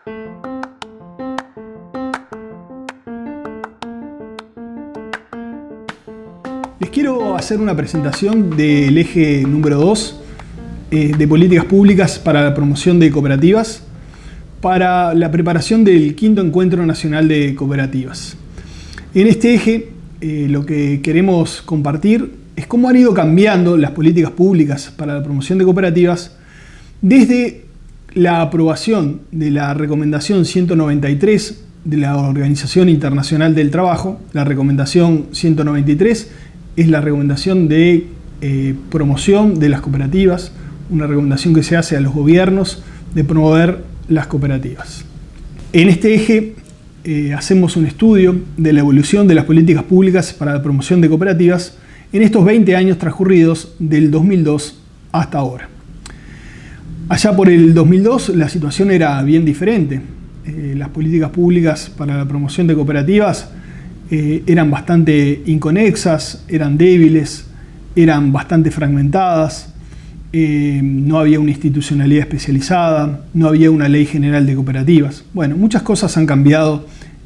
Les quiero hacer una presentación del eje número 2 de políticas públicas para la promoción de cooperativas para la preparación del 5º Encuentro Nacional de Cooperativas. En este eje lo que queremos compartir es cómo han ido cambiando las políticas públicas para la promoción de cooperativas desde la aprobación de la recomendación 193 de la Organización Internacional del Trabajo. La recomendación 193 es la recomendación de promoción de las cooperativas, una recomendación que se hace a los gobiernos de promover las cooperativas. En este eje hacemos un estudio de la evolución de las políticas públicas para la promoción de cooperativas en estos 20 años transcurridos del 2002 hasta ahora. Allá por el 2002 la situación era bien diferente. Las políticas públicas para la promoción de cooperativas eran bastante inconexas, eran débiles, eran bastante fragmentadas, no había una institucionalidad especializada, no había una ley general de cooperativas. Bueno, muchas cosas han cambiado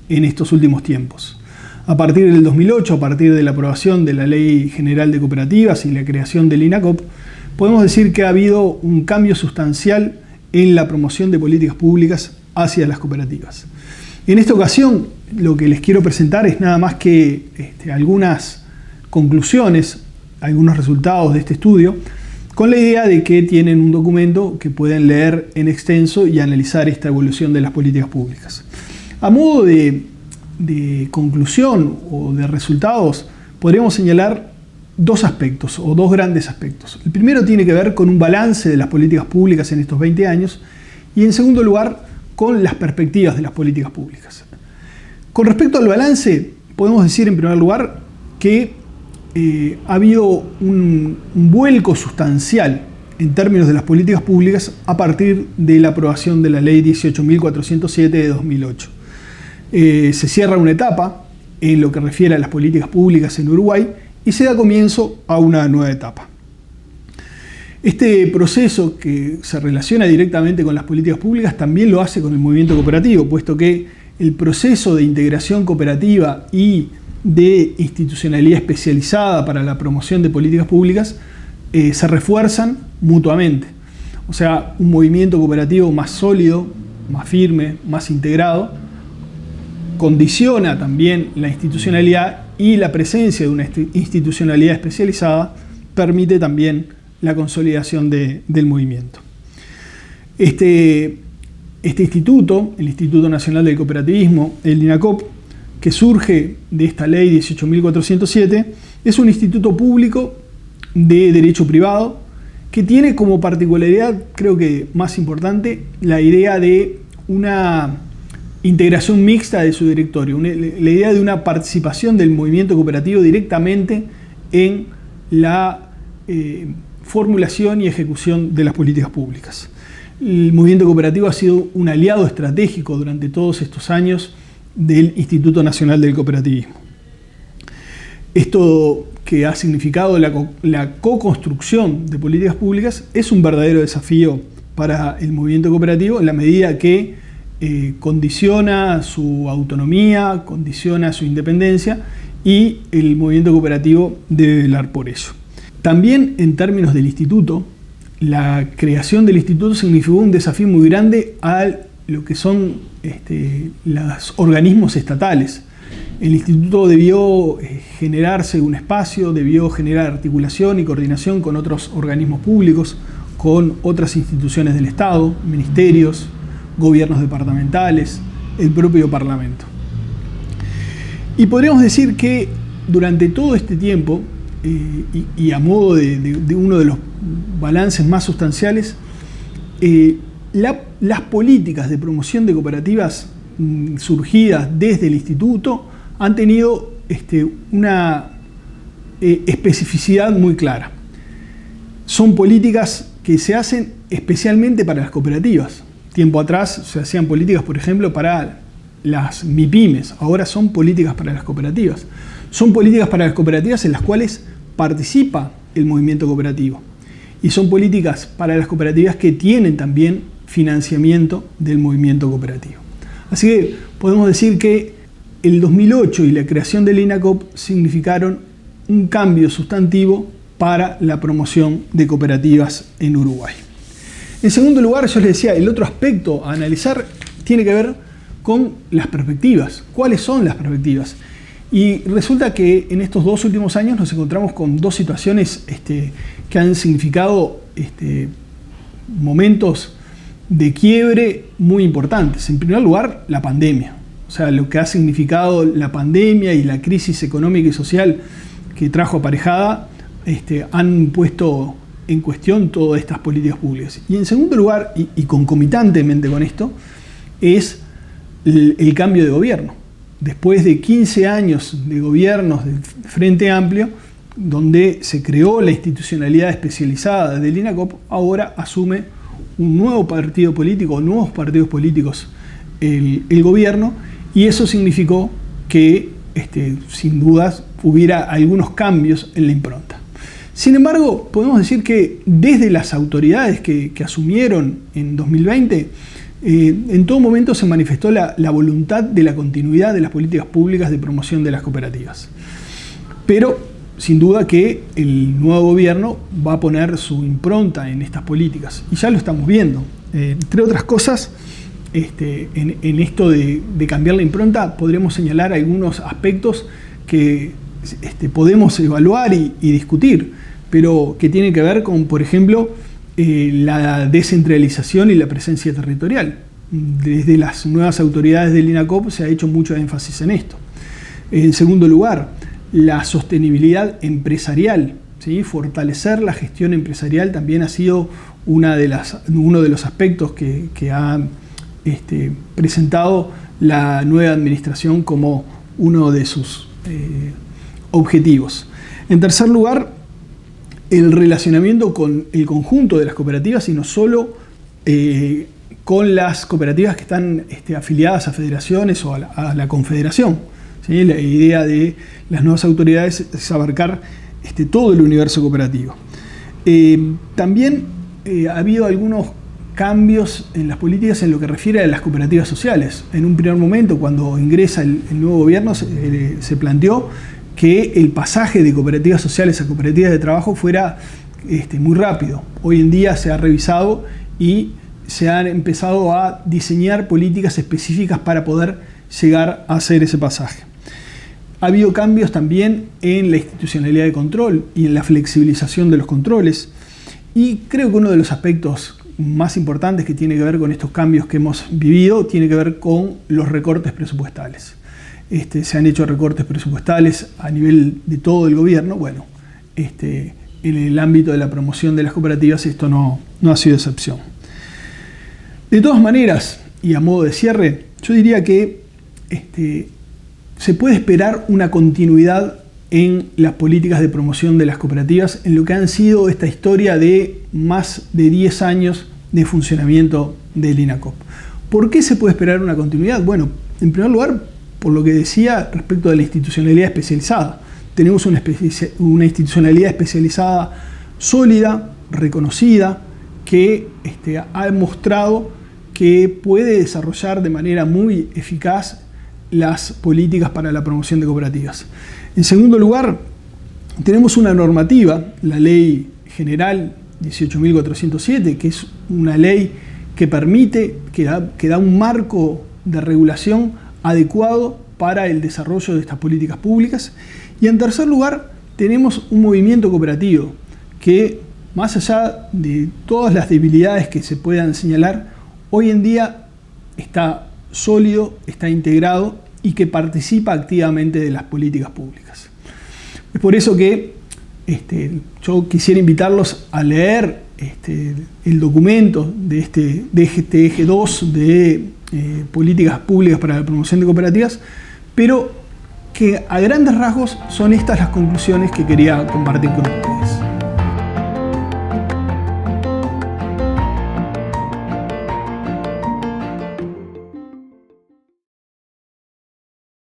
en estos últimos tiempos. A partir del 2008, a partir de la aprobación de la Ley General de Cooperativas y la creación del INACOP, podemos decir que ha habido un cambio sustancial en la promoción de políticas públicas hacia las cooperativas. En esta ocasión, lo que les quiero presentar es nada más que algunas conclusiones, algunos resultados de este estudio, con la idea de que tienen un documento que pueden leer en extenso y analizar esta evolución de las políticas públicas. A modo de conclusión o de resultados, podríamos señalar dos aspectos o dos grandes aspectos. El primero tiene que ver con un balance de las políticas públicas en estos 20 años y en segundo lugar con las perspectivas de las políticas públicas. Con respecto al balance, podemos decir en primer lugar que ha habido un vuelco sustancial en términos de las políticas públicas a partir de la aprobación de la Ley 18.407 de 2008. Se cierra una etapa en lo que refiere a las políticas públicas en Uruguay y se da comienzo a una nueva etapa. Este proceso, que se relaciona directamente con las políticas públicas, también lo hace con el movimiento cooperativo, puesto que el proceso de integración cooperativa y de institucionalidad especializada para la promoción de políticas públicas se refuerzan mutuamente. O sea, un movimiento cooperativo más sólido, más firme, más integrado, condiciona también la institucionalidad, y la presencia de una institucionalidad especializada permite también la consolidación del movimiento. Este instituto, el Instituto Nacional del Cooperativismo, el INACOP, que surge de esta ley 18.407, es un instituto público de derecho privado que tiene como particularidad, creo que más importante, la idea de una integración mixta de su directorio, la idea de una participación del movimiento cooperativo directamente en la formulación y ejecución de las políticas públicas. El movimiento cooperativo ha sido un aliado estratégico durante todos estos años del Instituto Nacional del Cooperativismo. Esto que ha significado la co-construcción de políticas públicas es un verdadero desafío para el movimiento cooperativo en la medida que condiciona su autonomía, condiciona su independencia y el movimiento cooperativo debe velar por ello. También en términos del instituto, la creación del instituto significó un desafío muy grande a lo que son los organismos estatales. El instituto debió generarse un espacio, debió generar articulación y coordinación con otros organismos públicos, con otras instituciones del Estado, ministerios, gobiernos departamentales, el propio Parlamento. Y podríamos decir que durante todo este tiempo, y a modo de uno de los balances más sustanciales, las políticas de promoción de cooperativas surgidas desde el instituto han tenido una especificidad muy clara. Son políticas que se hacen especialmente para las cooperativas. Tiempo atrás se hacían políticas, por ejemplo, para las MIPYMES. Ahora son políticas para las cooperativas. Son políticas para las cooperativas en las cuales participa el movimiento cooperativo. Y son políticas para las cooperativas que tienen también financiamiento del movimiento cooperativo. Así que podemos decir que el 2008 y la creación del INACOP significaron un cambio sustantivo para la promoción de cooperativas en Uruguay. En segundo lugar, yo les decía, el otro aspecto a analizar tiene que ver con las perspectivas. ¿Cuáles son las perspectivas? Y resulta que en estos 2 últimos años nos encontramos con 2 situaciones que han significado momentos de quiebre muy importantes. En primer lugar, la pandemia. O sea, lo que ha significado la pandemia y la crisis económica y social que trajo aparejada han puesto en cuestión todas estas políticas públicas. Y en segundo lugar, y concomitantemente con esto, es el cambio de gobierno. Después de 15 años de gobiernos del Frente Amplio, donde se creó la institucionalidad especializada del INACOP, ahora asume un nuevo partido político, nuevos partidos políticos, el gobierno, y eso significó que, sin dudas, hubiera algunos cambios en la impronta. Sin embargo, podemos decir que desde las autoridades que asumieron en 2020, en todo momento se manifestó la voluntad de la continuidad de las políticas públicas de promoción de las cooperativas. Pero, sin duda que el nuevo gobierno va a poner su impronta en estas políticas. Y ya lo estamos viendo. Entre otras cosas, en esto de cambiar la impronta, podremos señalar algunos aspectos que podemos evaluar y discutir, pero que tienen que ver con, por ejemplo, la descentralización y la presencia territorial. Desde las nuevas autoridades del INACOP se ha hecho mucho énfasis en esto. En segundo lugar, la sostenibilidad empresarial, ¿sí? Fortalecer la gestión empresarial también ha sido uno de los aspectos que ha presentado la nueva administración como uno de sus objetivos. En tercer lugar, el relacionamiento con el conjunto de las cooperativas y no solo con las cooperativas que están afiliadas a federaciones o a la confederación. ¿Sí? La idea de las nuevas autoridades es abarcar todo el universo cooperativo. También ha habido algunos cambios en las políticas en lo que refiere a las cooperativas sociales. En un primer momento, cuando ingresa el nuevo gobierno, se planteó que el pasaje de cooperativas sociales a cooperativas de trabajo fuera muy rápido. Hoy en día se ha revisado y se han empezado a diseñar políticas específicas para poder llegar a hacer ese pasaje. Ha habido cambios también en la institucionalidad de control y en la flexibilización de los controles. Y creo que uno de los aspectos más importantes que tiene que ver con estos cambios que hemos vivido tiene que ver con los recortes presupuestales. Se han hecho recortes presupuestales a nivel de todo el gobierno. Bueno, en el ámbito de la promoción de las cooperativas esto no ha sido excepción. De todas maneras, y a modo de cierre, yo diría que se puede esperar una continuidad en las políticas de promoción de las cooperativas en lo que han sido esta historia de más de 10 años de funcionamiento del INACOP. ¿Por qué se puede esperar una continuidad? Bueno, en primer lugar, por lo que decía respecto de la institucionalidad especializada. Tenemos una institucionalidad especializada sólida, reconocida, que ha demostrado que puede desarrollar de manera muy eficaz las políticas para la promoción de cooperativas. En segundo lugar, tenemos una normativa, la Ley General 18.407, que es una ley que permite, que da un marco de regulación adecuado para el desarrollo de estas políticas públicas. Y en tercer lugar, tenemos un movimiento cooperativo que, más allá de todas las debilidades que se puedan señalar, hoy en día está sólido, está integrado y que participa activamente de las políticas públicas. Es por eso que yo quisiera invitarlos a leer el documento de este eje 2 de políticas públicas para la promoción de cooperativas, pero que a grandes rasgos son estas las conclusiones que quería compartir con ustedes.